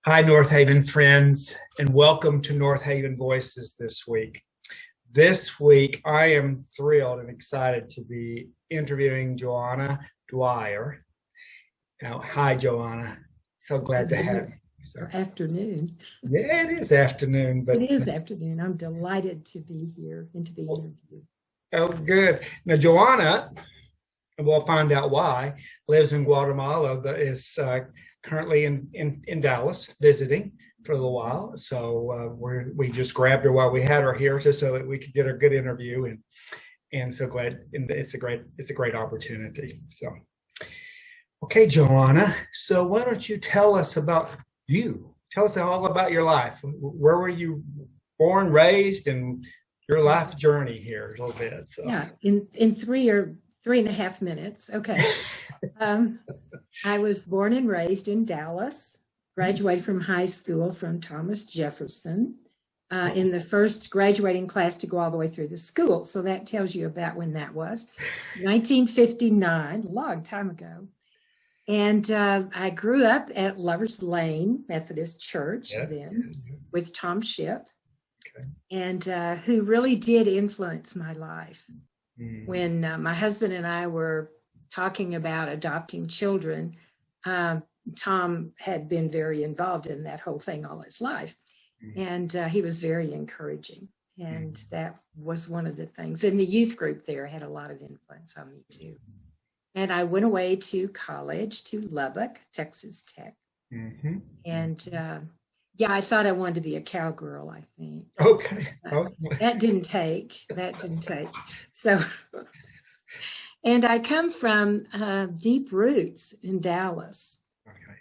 Hi, Northaven friends, and welcome to Northaven Voices this week. This week, I am thrilled and excited to be interviewing JoAna Dwyer. Hi, JoAna. So glad to have you. Or afternoon. Yeah, it is afternoon. But it is afternoon. I'm delighted to be here and to be interviewed. Oh, good. Now, JoAna, and we'll find out why, lives in Guatemala, but is currently in Dallas visiting for a little while. So we just grabbed her while we had her here just so that we could get a good interview, and so glad. And it's a great opportunity. So, okay, JoAna. So why don't you tell us about you? Tell us all about your life. Where were you born, raised, and your life journey here a little bit? So. Yeah, in 3.5 minutes. Okay. I was born and raised in Dallas, graduated from high school from Thomas Jefferson in the first graduating class to go all the way through the school. So that tells you about when that was. 1959, a long time ago. And I grew up at Lover's Lane Methodist Church with Tom Shipp, and who really did influence my life. When my husband and I were talking about adopting children, Tom had been very involved in that whole thing all his life. And he was very encouraging. And that was one of the things. And the youth group there had a lot of influence on me too. And I went away to college to Lubbock, Texas Tech. And I thought I wanted to be a cowgirl, I think. Okay. That didn't take. So, and I come from deep roots in Dallas,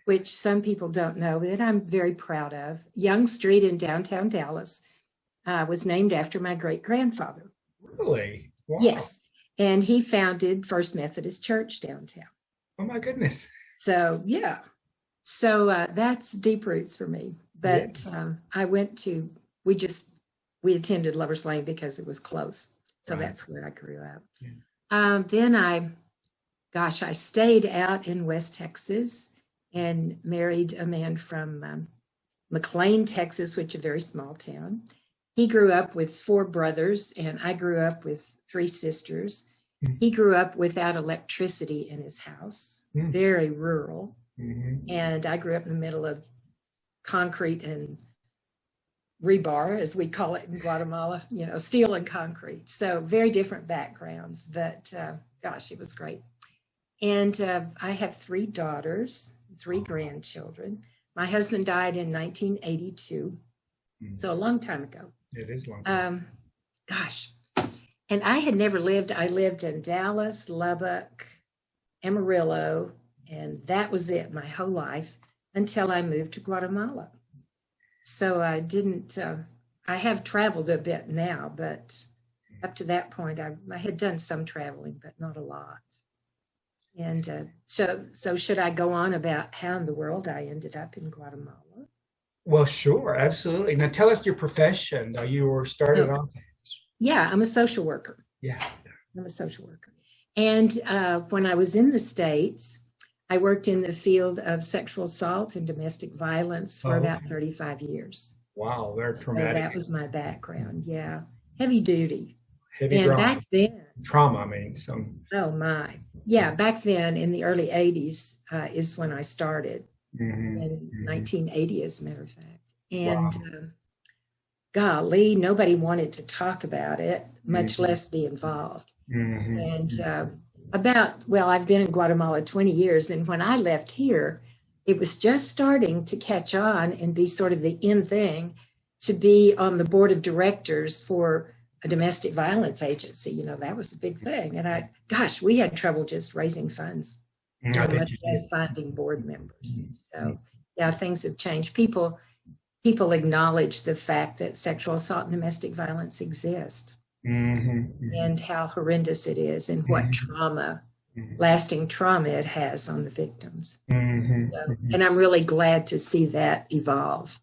which some people don't know, that I'm very proud of. Young Street in downtown Dallas was named after my great-grandfather. Really? Wow. Yes. And he founded First Methodist Church downtown. Oh, my goodness. So, yeah. So that's deep roots for me. But I went to, we attended Lover's Lane because it was close. So that's where I grew up. Then I stayed out in West Texas and married a man from McLean, Texas, which is a very small town. He grew up with 4 brothers, and I grew up with 3 sisters. He grew up without electricity in his house, very rural. And I grew up in the middle of concrete and rebar, as we call it in Guatemala, steel and concrete. So very different backgrounds, but gosh, it was great. And I have 3 daughters, 3 grandchildren. My husband died in 1982, so a long time ago. It is long time. Gosh. And I had never lived. I lived in Dallas, Lubbock, Amarillo, and that was it my whole life until I moved to Guatemala. So I didn't, I have traveled a bit now, but up to that point, I had done some traveling, but not a lot. And so should I go on about how in the world I ended up in Guatemala? Well, sure, absolutely. Now tell us your profession. You were started off. Yeah, I'm a social worker. Yeah. I'm a social worker. And when I was in the States, I worked in the field of sexual assault and domestic violence for about 35 years. Wow, very traumatic. So that was my background, yeah. Heavy duty. Heavy and drama. Back then. Trauma, I mean. Some. Oh, my. Yeah, back then in the early 80s is when I started, in 1980, as a matter of fact. And golly, nobody wanted to talk about it, much less be involved. And I've been in Guatemala 20 years, and when I left here, it was just starting to catch on and be sort of the in thing to be on the board of directors for a domestic violence agency. That was a big thing. And we had trouble just raising funds, much less finding board members. So, yeah, things have changed. People acknowledge the fact that sexual assault and domestic violence exist. And how horrendous it is, and what lasting trauma it has on the victims. So, and I'm really glad to see that evolve.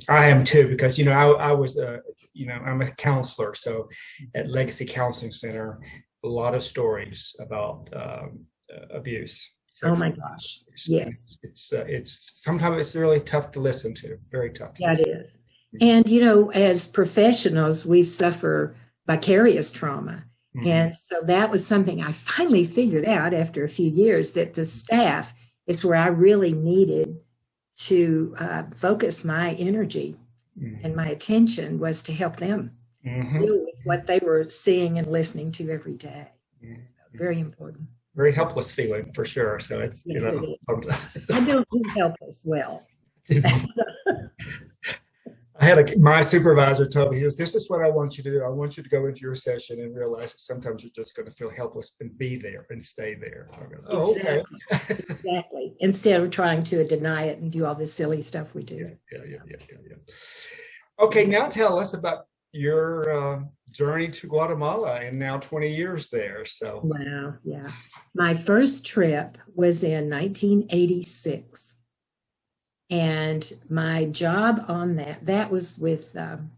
I am too, because I was I'm a counselor, so at Legacy Counseling Center, a lot of stories about abuse Oh my gosh. Yes. It's sometimes it's really tough to listen to. Very tough. Yeah, it is. And, as professionals, we suffer vicarious trauma. Mhm. And so that was something I finally figured out after a few years, that the staff is where I really needed to focus my energy and my attention, was to help them deal with what they were seeing and listening to every day. So very important. Very helpless feeling for sure. So it's, Yes, it is. I don't do helpless well. My supervisor told me, he goes, this is what I want you to do. I want you to go into your session and realize that sometimes you're just going to feel helpless and be there and stay there. Go, oh, exactly. Okay. Exactly. Instead of trying to deny it and do all this silly stuff we do. Yeah. Okay, now tell us about your journey to Guatemala, and now 20 years there. So wow, yeah. My first trip was in 1986. And my job on that was with an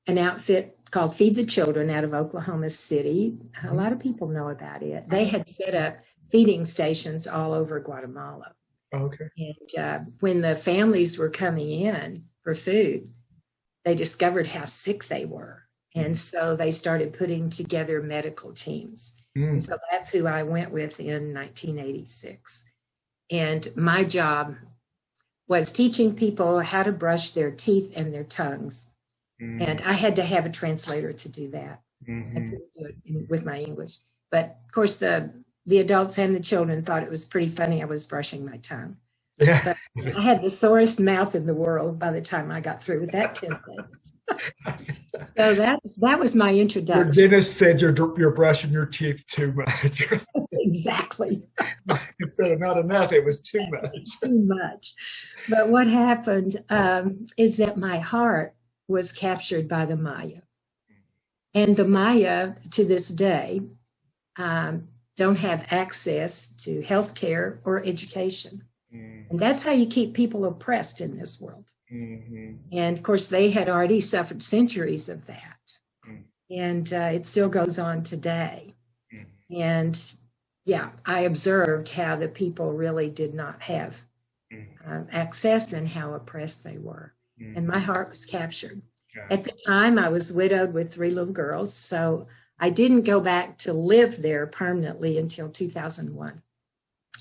outfit called Feed the Children out of Oklahoma City. A lot of people know about it. They had set up feeding stations all over Guatemala. okay. And when the families were coming in for food, they discovered how sick they were. And so they started putting together medical teams. And so that's who I went with in 1986. And my job was teaching people how to brush their teeth and their tongues. And I had to have a translator to do that. I couldn't do it with my English. But of course, the adults and the children thought it was pretty funny I was brushing my tongue. Yeah. But I had the sorest mouth in the world by the time I got through with that 10 things. So that was my introduction. Your dentist said you're brushing your teeth too much. Exactly. Instead of not enough, it was too much. Too much. But what happened is that my heart was captured by the Maya. And the Maya, to this day, don't have access to health care or education. And that's how you keep people oppressed in this world. And of course, they had already suffered centuries of that. And it still goes on today. And yeah, I observed how the people really did not have access and how oppressed they were. And my heart was captured. At the time, I was widowed with 3 little girls. So I didn't go back to live there permanently until 2001.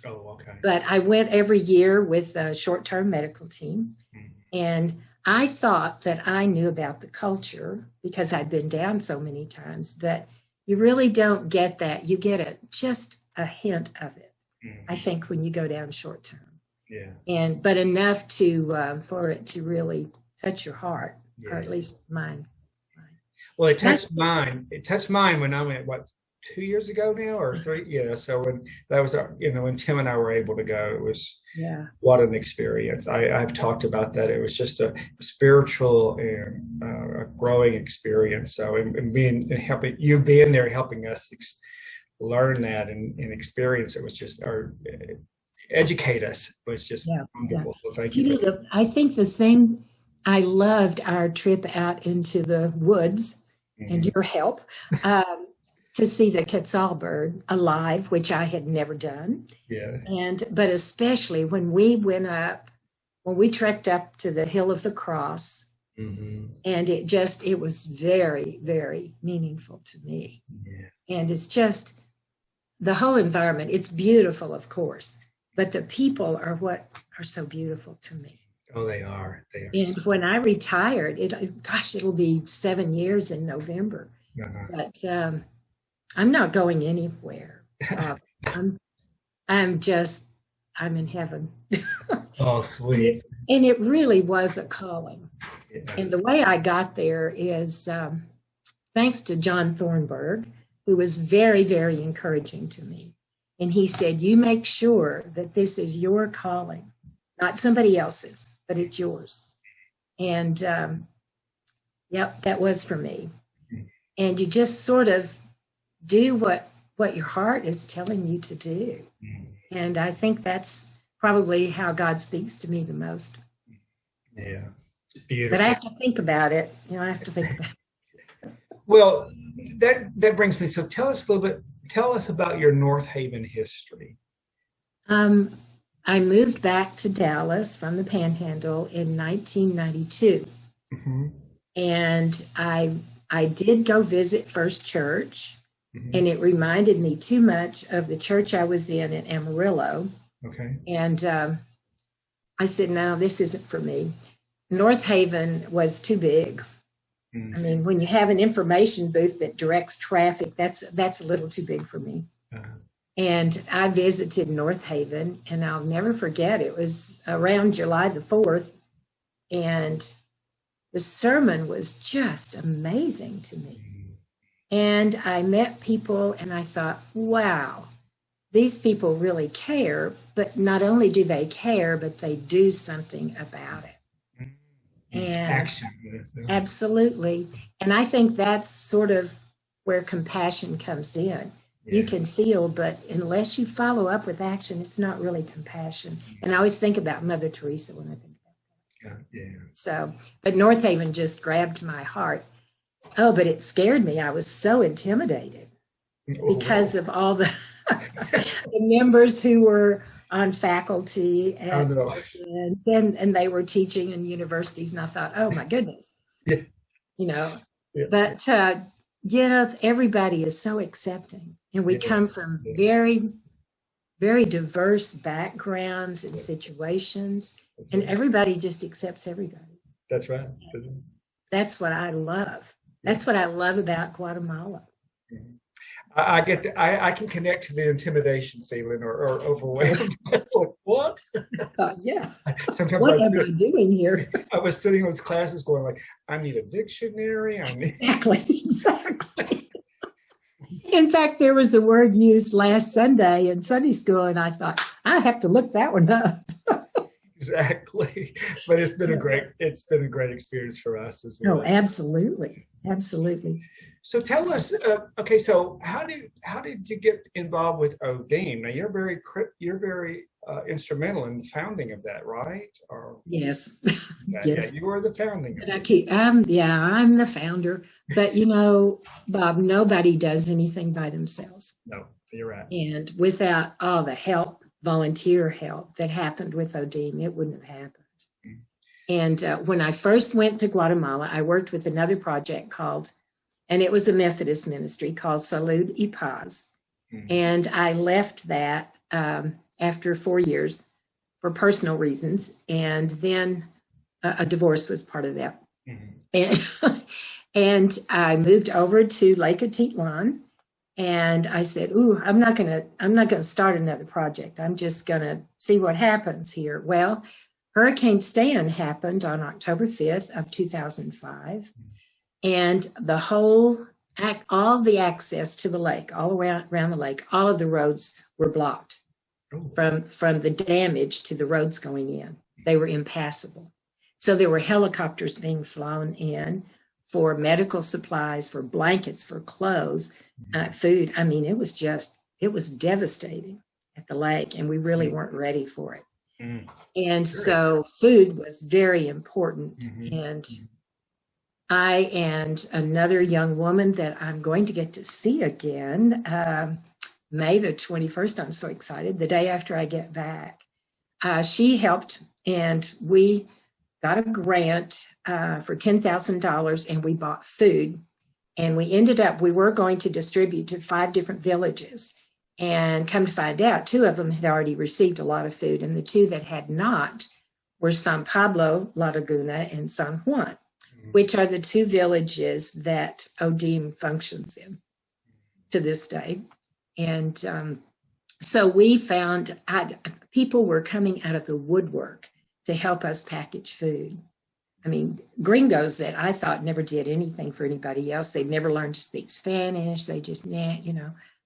Oh, okay. But I went every year with a short-term medical team. And I thought that I knew about the culture because I'd been down so many times, but you really don't get that. You get just a hint of it, I think, when you go down short-term. Yeah. But enough for it to really touch your heart, or at least mine. Well, it touched mine. It touched mine when I went, 2 years ago now, or 3? Yeah. So when that was, when Tim and I were able to go, it was, what an experience. I've talked about that. It was just a spiritual and a growing experience. So and helping you being there, helping us learn that and experience it was just, or educate us was just wonderful. So thank you. I think the thing I loved our trip out into the woods and your help. To see the quetzal bird alive, which I had never done. Yeah. But especially when we trekked up to the Hill of the Cross, and it was very, very meaningful to me. Yeah. And it's just the whole environment. It's beautiful, of course, but the people are what are so beautiful to me. Oh, they are. And when I retired, it'll be 7 years in November. But I'm not going anywhere. I'm in heaven. Oh, sweet. And it really was a calling. Yeah. And the way I got there is thanks to John Thornburg, who was very, very encouraging to me. And he said, you make sure that this is your calling, not somebody else's, but it's yours. And that was for me. And you just sort of do what your heart is telling you to do. And I think that's probably how God speaks to me the most. Yeah. Beautiful. But I have to think about it. I have to think about it. Well, that brings me. So tell us about your Northaven history. I moved back to Dallas from the Panhandle in 1992. Mm-hmm. And I did go visit First Church, Mm-hmm. and it reminded me too much of the church I was in Amarillo. Okay. And I said, no, this isn't for me. Northaven was too big. Mm-hmm. I mean, when you have an information booth that directs traffic, that's a little too big for me. Uh-huh. And I visited Northaven, and I'll never forget, it was around July the 4th, and the sermon was just amazing to me. And I met people, and I thought, wow, these people really care, but not only do they care, but they do something about it. And action. Absolutely. And I think that's sort of where compassion comes in. Yeah. You can feel, but unless you follow up with action, it's not really compassion. And I always think about Mother Teresa when I think about that. Yeah. So, but Northaven just grabbed my heart. Oh, but it scared me. I was so intimidated because of all the, the members who were on faculty and they were teaching in universities. And I thought, oh my goodness, but everybody is so accepting, and we come from very, very diverse backgrounds and situations, and everybody just accepts everybody. That's right. That's what I love. That's what I love about Guatemala. I I can connect to the intimidation feeling or overwhelmed. It's like, what? Yeah. Sometimes what am I doing here? I was sitting in those classes going like, I need a dictionary. Exactly. In fact, there was a word used last Sunday in Sunday school, and I thought, I have to look that one up. Exactly. But it's been a great experience for us as well. Oh, absolutely. Absolutely. So tell us, so how did you get involved with ODEAM? Now you're very instrumental in the founding of that, right? Yes. Yes. Yeah, you were the founding. I'm the founder. But Bob, nobody does anything by themselves. No, you're right. And without all the help, volunteer help that happened with ODEAM, it wouldn't have happened. And when I first went to Guatemala, I worked with another project and it was a Methodist ministry called Salud y Paz. Mm-hmm. And I left that after 4 years for personal reasons. And then a divorce was part of that. Mm-hmm. And I moved over to Lake Atitlan. And I said, I'm not gonna start another project. I'm just gonna see what happens here. Well, Hurricane Stan happened on October 5th of 2005. And all the access to the lake, all around the lake, all of the roads were blocked from the damage to the roads going in. They were impassable. So there were helicopters being flown in for medical supplies, for blankets, for clothes, food. I mean, it was devastating at the lake, and we really weren't ready for it. And so food was very important. Mm-hmm. And I and another young woman that I'm going to get to see again, May the 21st, I'm so excited, the day after I get back. She helped, and we got a grant for $10,000, and we bought food. And we were going to distribute to 5 different villages. And come to find out, 2 of them had already received a lot of food, and the 2 that had not were San Pablo, La Laguna, and San Juan, which are the 2 villages that ODEAM functions in to this day. And so we found people were coming out of the woodwork to help us package food. I mean, gringos that I thought never did anything for anybody else. They'd never learned to speak Spanish. They just,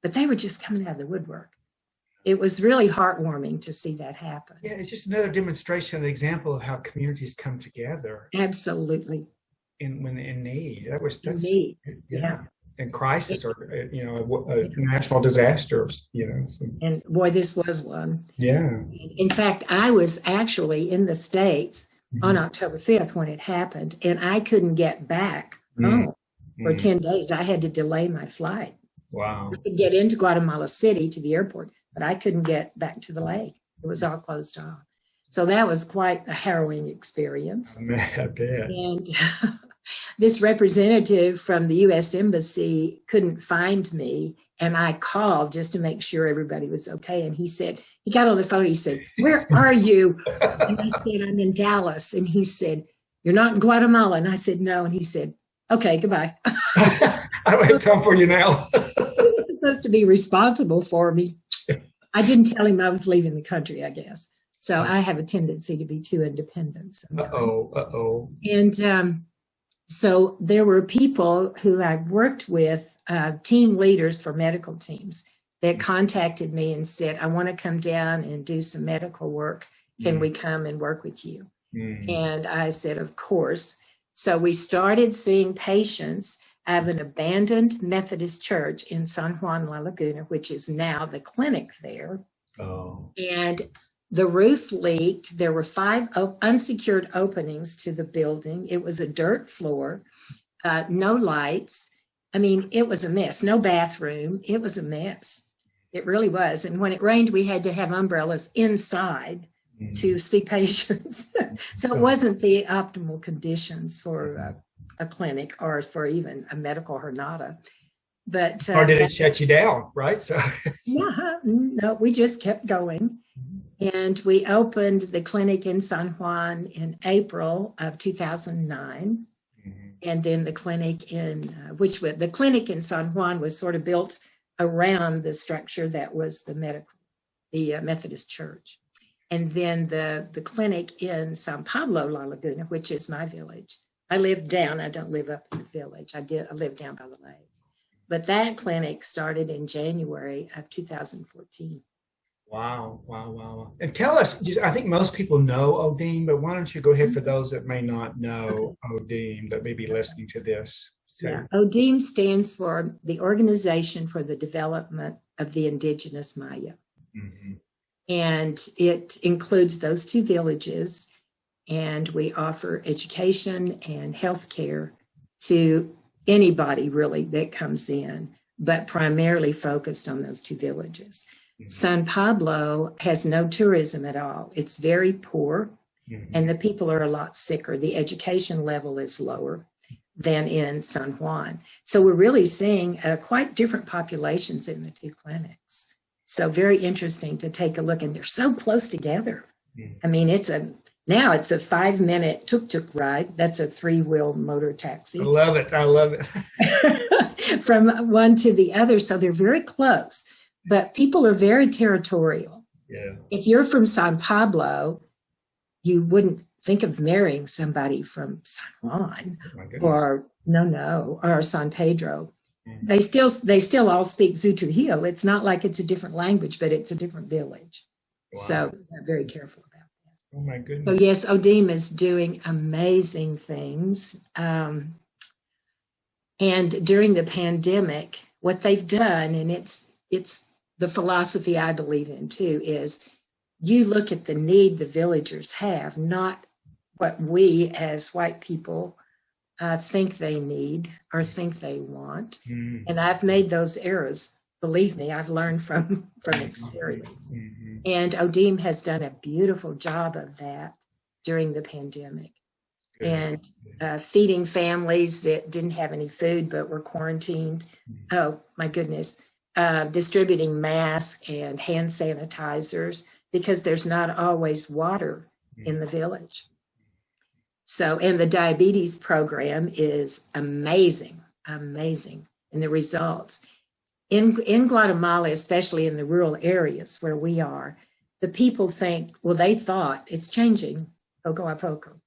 but they were just coming out of the woodwork. It was really heartwarming to see that happen. Yeah, it's just another demonstration, an example of how communities come together. Absolutely. When in need. That's need. Yeah. In crisis or a national disaster. So. And boy, this was one. Yeah. In fact, I was actually in the States on October 5th when it happened, and I couldn't get back home for 10 days. I had to delay my flight. Wow. I could get into Guatemala City to the airport, but I couldn't get back to the lake. It was all closed off. So that was quite a harrowing experience. I bet. And this representative from the U.S. Embassy couldn't find me. And I called just to make sure everybody was okay. And he said, he got on the phone. He said, "Where are you?" And I said, "I'm in Dallas." And he said, "You're not in Guatemala?" And I said, "No." And he said, "Okay, goodbye." I don't have time for you now. He was supposed to be responsible for me. I didn't tell him I was leaving the country, I guess. So I have a tendency to be too independent sometimes. Uh-oh. And so there were people who I worked with, team leaders for medical teams, that contacted me and said, "I want to come down and do some medical work. Can we come and work with you?" And I said, "Of course." So we started seeing patients of an abandoned Methodist church in San Juan, La Laguna, which is now the clinic there. Oh. And the roof leaked. There were 5 unsecured openings to the building. It was a dirt floor, no lights. I mean, it was a mess. No bathroom. It was a mess. It really was. And when it rained, we had to have umbrellas inside to see patients. So it wasn't the optimal conditions for a clinic or for even a medical jornada. But or did it shut you down, right? So yeah, no, we just kept going. And we opened the clinic in San Juan in April of 2009. And then the clinic the clinic in San Juan was sort of built around the structure that was the Methodist church. And then the clinic in San Pablo, La Laguna, which is my village. I live down, I don't live up in the village. I live down by the lake. But that clinic started in January of 2014. Wow. And tell us, I think most people know ODEAM, but why don't you go ahead for those that may not know ODEAM that may be listening to this? So. Yeah, ODEAM stands for the Organization for the Development of the Indigenous Maya. And it includes those 2 villages, and we offer education and health care to anybody really that comes in, but primarily focused on those 2 villages. San Pablo has no tourism at all. It's very poor, and the people are a lot sicker. The education level is lower than in San Juan. So we're really seeing quite different populations in the 2 clinics. So very interesting to take a look, and they're so close together. I mean, now it's a 5-minute tuk-tuk ride. That's a 3-wheel motor taxi. I love it. From one to the other. So they're very close, but people are very territorial. Yeah. If you're from San Pablo, you wouldn't think of marrying somebody from San Juan or San Pedro. They still all speak Zutuhil. It's not like it's a different language, but it's a different village. Wow. So I'm very careful about that. Oh my goodness. So yes, ODEAM is doing amazing things. And during the pandemic, what they've done, and it's the philosophy I believe in too, is you look at the need the villagers have, not what we as white people think they need or think they want. And I've made those errors. Believe me, I've learned from experience. And ODEAM has done a beautiful job of that during the pandemic. And feeding families that didn't have any food but were quarantined. Oh, my goodness. Distributing masks and hand sanitizers because there's not always water in the village. So, and the diabetes program is amazing in the results. In Guatemala, especially in the rural areas where we are, the people think, well, they thought it's changing, poco a poco.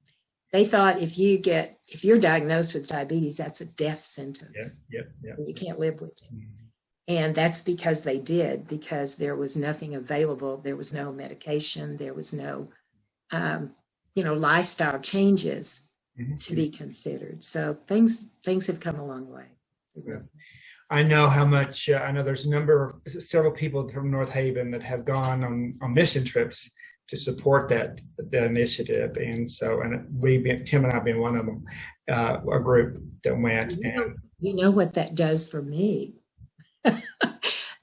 They thought if you're diagnosed with diabetes, that's a death sentence. Yep. And you can't live with it. And that's because there was nothing available. There was no medication. There was no, lifestyle changes to be considered. So things have come a long way. Yeah. I know there's several people from Northaven that have gone on mission trips to support that initiative. And so, Tim and I have been one of them, a group that went. You know what that does for me?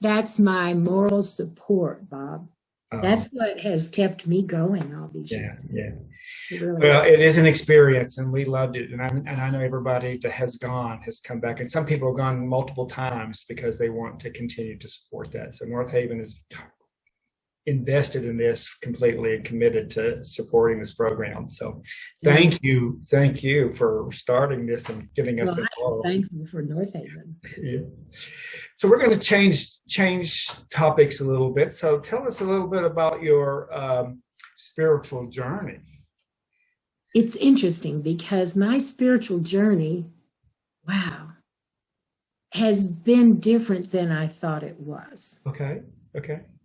That's my moral support, Bob. That's what has kept me going all these years. Yeah. It really Well, is. it is an experience, and we loved it. And I know everybody that has gone has come back, and some people have gone multiple times because they want to continue to support that. So Northaven is invested in this completely and committed to supporting this program. So thank you for starting this and getting us involved. I'm thankful for Northaven. Yeah. So we're going to change topics a little bit. So tell us a little bit about your spiritual journey. It's interesting because my spiritual journey, wow, has been different than I thought it was. Okay.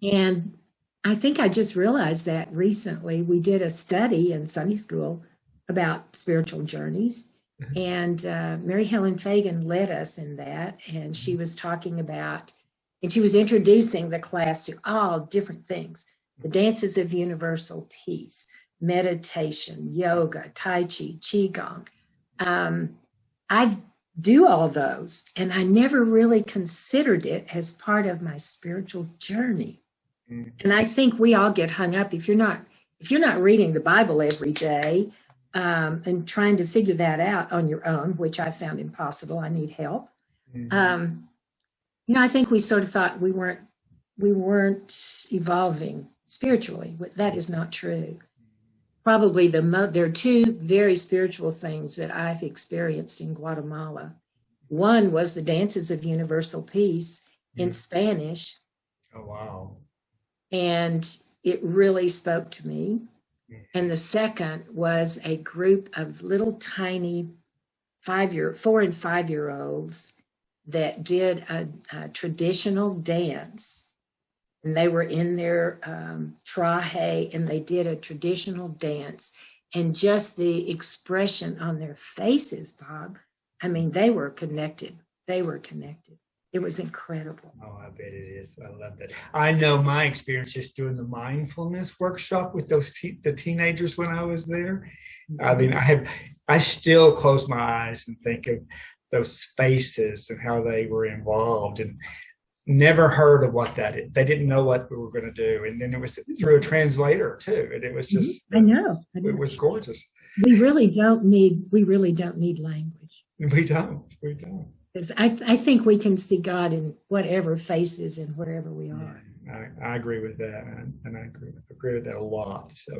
And I think I just realized that recently. We did a study in Sunday school about spiritual journeys. And Mary Helen Fagan led us in that. And she was talking about, and she was introducing the class to all different things: the dances of universal peace, meditation, yoga, Tai Chi, Qigong. I do all those, and I never really considered it as part of my spiritual journey. And I think we all get hung up if you're not reading the Bible every day and trying to figure that out on your own, which I found impossible. I need help. I think we sort of thought we weren't evolving spiritually. That is not true. Probably there are two very spiritual things that I've experienced in Guatemala. One was the dances of universal peace in Spanish. Oh, wow. And it really spoke to me. And the second was a group of little tiny 4 and 5 year olds that did a traditional dance. And they were in their traje, and they did a traditional dance. And just the expression on their faces, Bob, I mean, they were connected. It was incredible. Oh, I bet it is. I love that. I know my experience just doing the mindfulness workshop with the teenagers when I was there. I mean, I still close my eyes and think of those faces and how they were involved, and never heard of what that is. They didn't know what we were going to do. And then it was through a translator too. And it was just, I know. It was gorgeous. We really don't need language. We don't. Because I think we can see God in whatever faces and wherever we are. Yeah, I agree with that, and I agree with that a lot. So,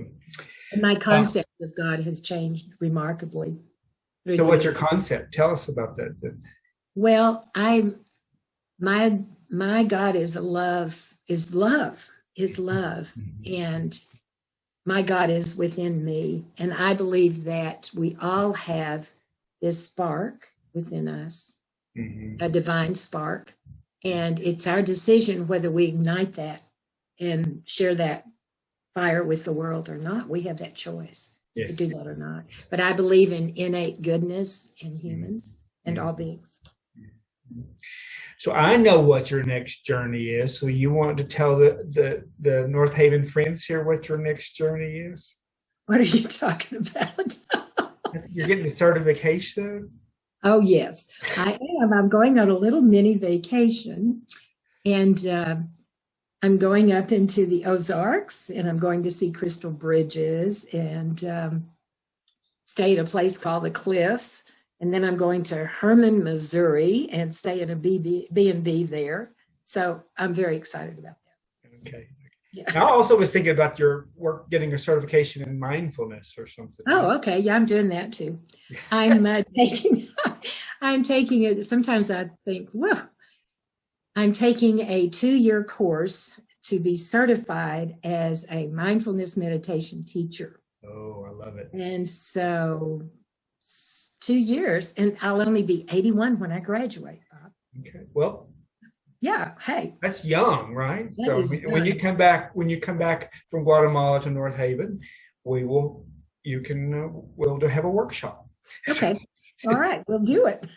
and my concept of God has changed remarkably. So, what's your concept? Tell us about that. Well, my God is love, and my God is within me, and I believe that we all have this spark within us. A divine spark, and it's our decision whether we ignite that and share that fire with the world or not. We have that choice to do that or not. But I believe in innate goodness in humans and all beings. So I know what your next journey is. So you want to tell the Northaven friends here what your next journey is? What are you talking about? You're getting a certification? Oh, yes, I am. I'm going on a little mini vacation, and I'm going up into the Ozarks, and I'm going to see Crystal Bridges and stay at a place called the Cliffs. And then I'm going to Herman, Missouri, and stay in a B&B there. So I'm very excited about that. Okay. Yeah. I also was thinking about your work, getting a certification in mindfulness or something. Oh, okay. Yeah, I'm doing that too. I'm taking it. Sometimes I think, whoa, I'm taking a 2-year course to be certified as a mindfulness meditation teacher. Oh, I love it. And so 2 years, and I'll only be 81 when I graduate, Bob. Okay. Well, yeah. Hey, that's young, right? That So is when you come back from Guatemala to Northaven, we'll have a workshop. Okay. All right. We'll do it.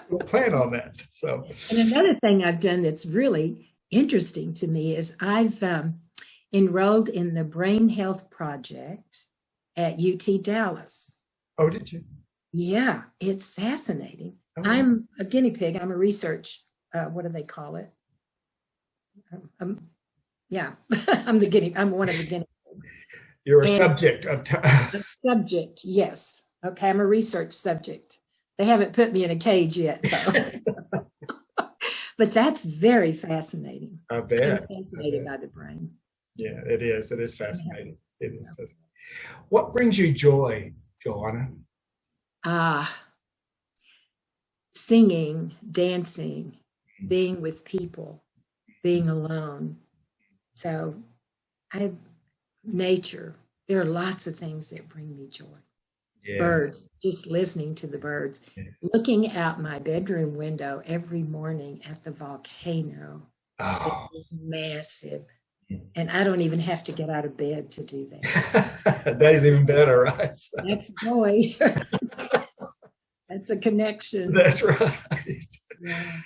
We'll plan on that. So, and another thing I've done that's really interesting to me is I've enrolled in the Brain Health Project at UT Dallas. Oh, did you? Yeah, it's fascinating. Oh. I'm a guinea pig. I'm a research what do they call it? Yeah, I'm one of the guinea pigs. You're a subject of subject, yes. Okay, I'm a research subject. They haven't put me in a cage yet, though. But that's very fascinating. I bet. I'm fascinated by the brain. Yeah, it is. It is fascinating. It is fascinating. What brings you joy, JoAna? Singing, dancing, being with people, being alone. So nature, there are lots of things that bring me joy. Yeah. Birds, just listening to the birds, looking out my bedroom window every morning at the volcano. Oh. It's massive. And I don't even have to get out of bed to do that. That is even better, right? So. That's joy. That's a connection. That's right. Yeah.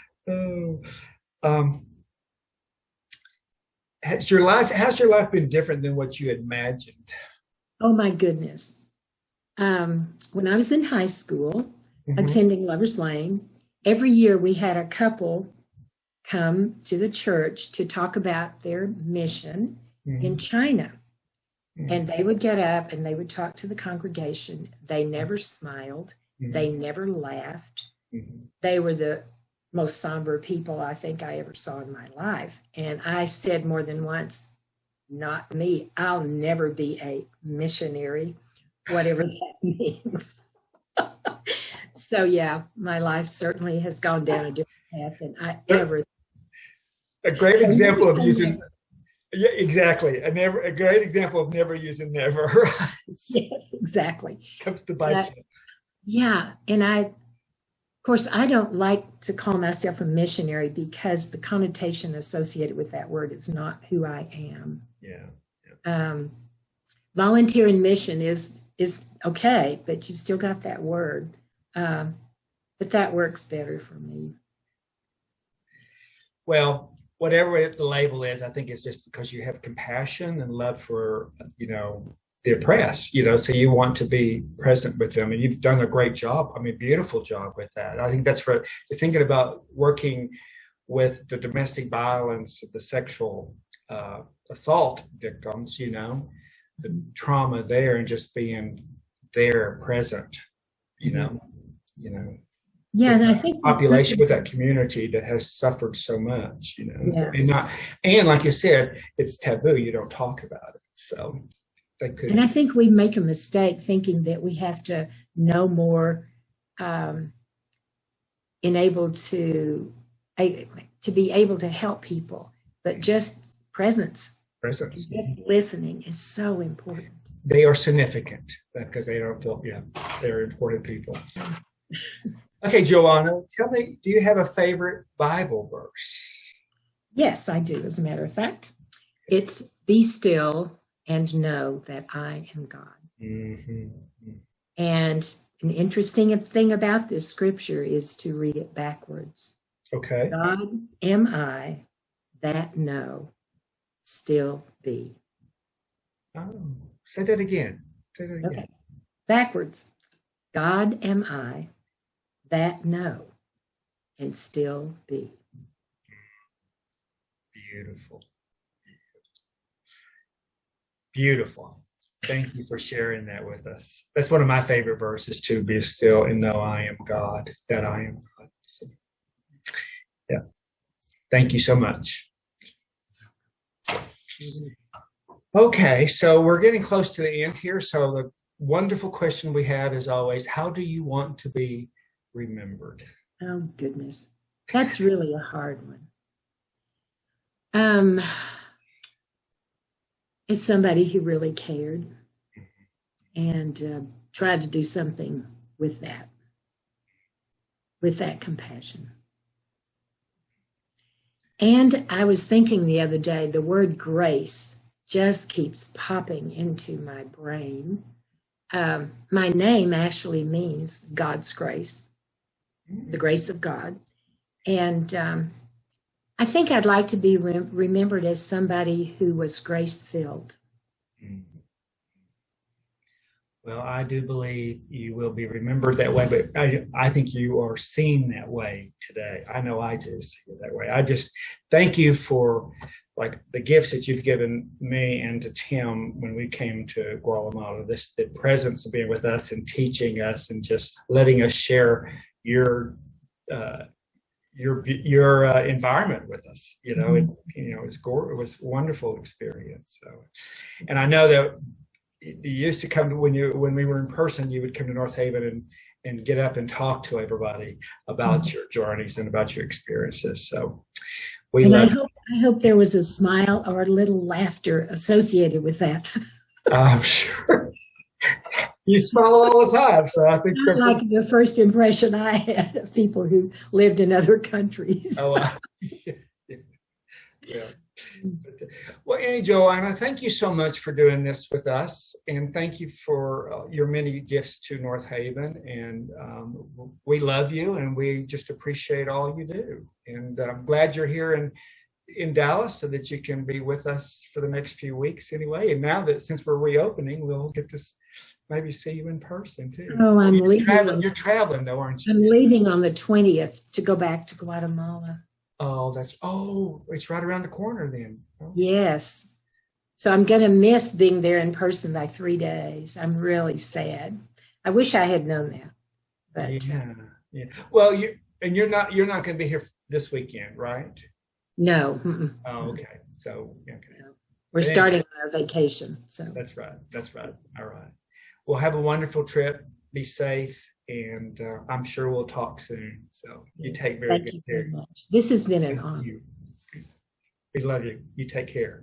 Oh. How's your life been different than what you had imagined? Oh my goodness. When I was in high school, attending Lover's Lane, every year we had a couple come to the church to talk about their mission in China. And they would get up and they would talk to the congregation. They never smiled. They never laughed. They were the most somber people I think I ever saw in my life. And I said more than once, not me. I'll never be a missionary, whatever that means. So yeah, my life certainly has gone down a different path than I ever. A great example of using. Yeah, exactly. A great example of never using never. Right? Yes, exactly. Comes to bite you. Yeah, and of course, I don't like to call myself a missionary because the connotation associated with that word is not who I am. Yeah. Volunteer in mission is okay, but you've still got that word. But that works better for me. Well, whatever the label is, I think it's just because you have compassion and love for, the oppressed, so you want to be present with them, and you've done a great job. I mean, beautiful job with that. I think that's what you're thinking about, working with the domestic violence, the sexual assault victims, the trauma there, and just being there present, Yeah, and I think population with that community that has suffered so much, and like you said, it's taboo. You don't talk about it, so they could. And I think we make a mistake thinking that we have to know more, able to be able to help people, but just presence, just listening is so important. They are significant because they don't feel, they're important people. Okay, JoAna, tell me, do you have a favorite Bible verse? Yes, I do. As a matter of fact, it's "Be still and know that I am God." And an interesting thing about this scripture is to read it backwards. Okay. God am I that know, still be. Oh, say that again. Okay. Backwards. God am I that know and still be. Beautiful. Beautiful. Thank you for sharing that with us. That's one of my favorite verses too. Be still and know I am God, that I am God. So, yeah. Thank you so much. Okay, so we're getting close to the end here. So the wonderful question we have is always, how do you want to be remembered? Oh, goodness. That's really a hard one. As somebody who really cared and tried to do something with that compassion. And I was thinking the other day, the word grace just keeps popping into my brain. My name actually means God's grace, the grace of God. And I think I'd like to be remembered as somebody who was grace-filled. Well, I do believe you will be remembered that way, but I think you are seen that way today. I know I do see it that way. I just thank you for like the gifts that you've given me and to Tim when we came to Guatemala, the presence of being with us and teaching us and just letting us share your environment with us. It was it was a wonderful experience. So, and I know that you used to come to when we were in person, you would come to Northaven and get up and talk to everybody about your journeys and about your experiences. So we And love. I hope there was a smile or a little laughter associated with that. I'm sure you smile all the time, so I think Like the first impression I had of people who lived in other countries. Oh, yeah. Well, Annie, JoAna, thank you so much for doing this with us, and thank you for your many gifts to Northaven. And we love you, and we just appreciate all you do. And I'm glad you're here in Dallas, so that you can be with us for the next few weeks anyway. And now that since we're reopening, we'll get to maybe see you in person too. Oh, I'm leaving. You're traveling though, aren't you? I'm leaving on the 20th to go back to Guatemala. Oh, it's right around the corner then. Oh. Yes. So I'm going to miss being there in person by 3 days. I'm really sad. I wish I had known that. But yeah. Well, you're not going to be here this weekend, right? No. Oh, okay. So, okay. No. We're starting our vacation. So That's right. All right. Well, have a wonderful trip. Be safe. And I'm sure we'll talk soon. So you take very good care. Thank you very much. This has been an honor. We love you. You take care.